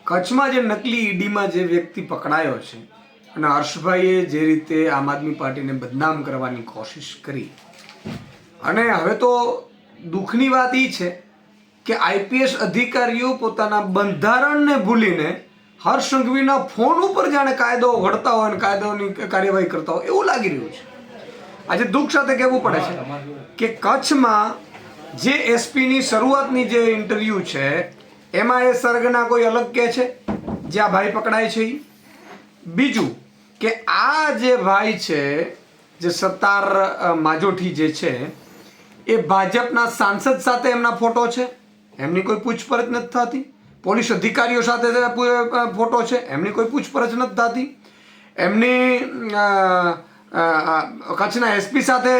કચ્છમાં જે નકલી ઈડીમાં જે વ્યક્તિ પકડાયો છે અને હર્ષભાઈએ જે રીતે આમ આદમી પાર્ટીને બદનામ કરવાની કોશિશ કરી, અને હવે તો દુઃખની વાત એ છે કે આઈપીએસ અધિકારીઓ પોતાના બંધારણને ભૂલીને હર્ષ સંઘવીના ફોન ઉપર જાણે કાયદો ઘડતા હોય અને કાયદોની કાર્યવાહી કરતા હોય એવું લાગી રહ્યું છે. આજે દુઃખ સાથે કહેવું પડે છે કે કચ્છમાં જે એસપીની શરૂઆતની જે ઇન્ટરવ્યૂ છે એમાં એ સરગના કોઈ અલગ કહે છે જે આ ભાઈ પકડાય છે. બીજું કે આ જે ભાઈ છે જે સત્તાર માજોઠી જે છે એ ભાજપના સાંસદ સાથે એમના ફોટો છે, એમની કોઈ પૂછપરછ નથી થતી. પોલીસ અધિકારીઓ સાથે ફોટો છે, એમની કોઈ પૂછપરછ નથી થતી. એમની કચ્છના એસપી સાથે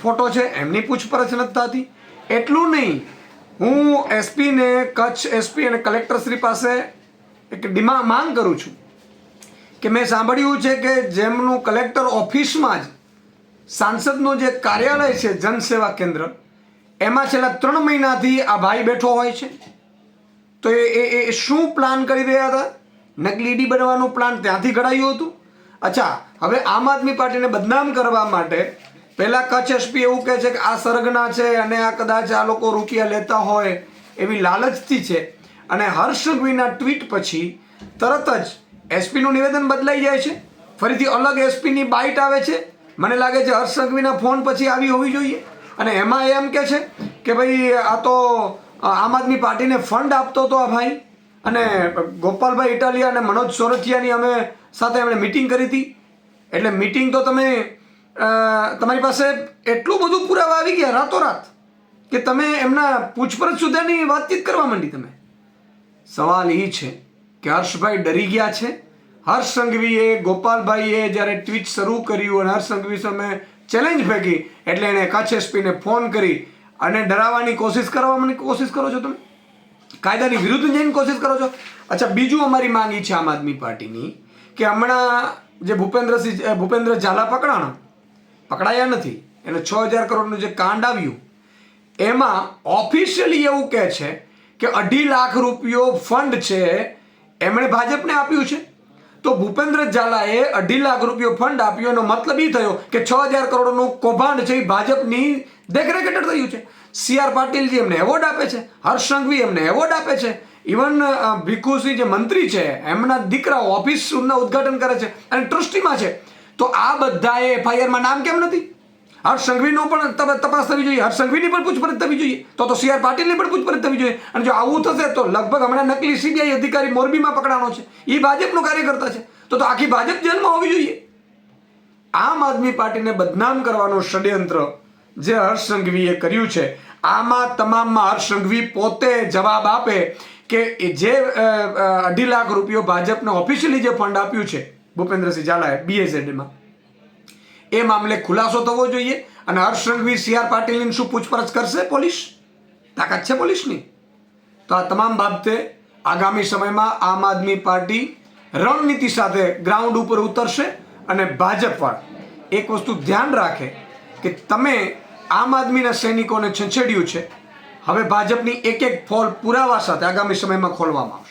ફોટો છે, એમની પૂછપરછ નથી થતી. એટલું નહીં, હું એસપીને કચ્છ એસપી અને કલેક્ટરશ્રી પાસે એક માંગ કરું છું કે મેં સાંભળ્યું છે કે જેમનું કલેક્ટર ઓફિસમાં જ સાંસદનું જે કાર્યાલય છે જનસેવા કેન્દ્ર, એમાં છેલ્લા 3 મહિનાથી આ ભાઈ બેઠો હોય છે. તો એ શું પ્લાન કરી રહ્યા હતા? નકલી ઈડી બનવાનું પ્લાન ત્યાંથી ઘડાયું હતું. અચ્છા, હવે આમ આદમી પાર્ટીને બદનામ કરવા માટે પહેલાં કચ્છ એસપી એવું કહે છે કે આ સરગના છે અને આ કદાચ આ લોકો રૂપિયા લેતા હોય એવી લાલચથી છે, અને હર્ષ સંઘવીના ટ્વીટ પછી તરત જ એસપીનું નિવેદન બદલાઈ જાય છે, ફરીથી અલગ એસપીની બાઇટ આવે છે. મને લાગે છે હર્ષ સંઘવીના ફોન પછી આવી હોવી જોઈએ, અને એમાં એમ કહે છે કે ભાઈ આ તો આમ આદમી પાર્ટીને ફંડ આપતો હતો આ ભાઈ, અને ગોપાલભાઈ ઇટાલિયા અને મનોજ સોરઠિયાની અમે સાથે એમણે મિટિંગ કરી હતી. એટલે મિટિંગ તો તમે તમારી પાસે એટલું બધું પુરાવા આવી ગયા રાતોરાત કે તમે એમના પૂછપરછ સુધીની વાતચીત કરવા માંડી. તમે સવાલ એ છે કે હર્ષભાઈ ડરી ગયા છે. હર્ષ સંઘવીએ ગોપાલભાઈએ જ્યારે ટ્વીટ શરૂ કર્યું અને હર્ષ સંઘવી સામે ચેલેન્જ ફેંકી એટલે એણે કચ્છ એસપીને ફોન કરી અને ડરાવવાની કોશિશ કરો છો. તમે કાયદાની વિરુદ્ધ જઈને કોશિશ કરો છો. અચ્છા, બીજું અમારી માંગ એ છે આમ આદમી પાર્ટીની કે હમણાં જે ભૂપેન્દ્ર ઝાલા પકડાયા નથી, એને 6,000 કરોડનું જે કાંડ આવ્યું એમાં ઓફિશિયલી એવું કહે છે કે 2.5 લાખ રૂપિયો ફંડ છે એમણે ભાજપને આપ્યું છે. તો ભૂપેન્દ્ર ઝાલાએ 2.5 લાખ રૂપિયો ફંડ આપ્યો, એનો મતલબ એ થયો કે 6,000 કરોડનું કૌભાંડ છે એ ભાજપની દેખરેખ હેઠળ થયું છે. CR પાટીલજી એમને એવોર્ડ આપે છે, હર્ષ સંઘવી એમને એવોર્ડ આપે છે, ઇવન ભીખુસિંહ જે મંત્રી છે એમના દીકરાઓ ઓફિસના ઉદ્ઘાટન કરે છે અને ટ્રસ્ટીમાં છે. તો આ બધાએ FIRમાં નામ કેમ નથી? હર્ષ સંઘવીનો પણ તપાસ થવી જોઈએ, હર્ષ સંઘવીની પણ પૂછપરછ થવી જોઈએ, તો CR પાટીલની પણ પૂછપરછ થવી જોઈએ. અને જો આવું થશે તો લગભગ હમણાં નકલી CBI અધિકારી મોરબીમાં પકડાનો છે, એ ભાજપનો કાર્યકર્તા છે, તો આખી ભાજપ જેલમાં હોવી જોઈએ. આમ આદમી પાર્ટીને બદનામ કરવાનું ષડયંત્ર જે હર્ષ સંઘવીએ કર્યું છે, આમાં તમામમાં હર્ષ સંઘવી પોતે જવાબ આપે કે જે 2.5 લાખ રૂપિયો ભાજપને ઓફિશિયલી જે ફંડ આપ્યું છે ભૂપેન્દ્રસિંહ ઝાલાએ BAZમાં, એ મામલે ખુલાસો થવો જોઈએ. અને હર્ષ સંઘવી CR પાટીલની શું પૂછપરછ કરશે? પોલીસ તાકાત છે પોલીસની. તો આ તમામ બાબતે આગામી સમયમાં આમ આદમી પાર્ટી રણનીતિ સાથે ગ્રાઉન્ડ ઉપર ઉતરશે. અને ભાજપવાળા એક વસ્તુ ધ્યાન રાખે કે તમે આમ આદમીના સૈનિકોને છંછેડ્યું છે, હવે ભાજપની એક પોલ પુરાવા સાથે આગામી સમયમાં ખોલવામાં આવશે.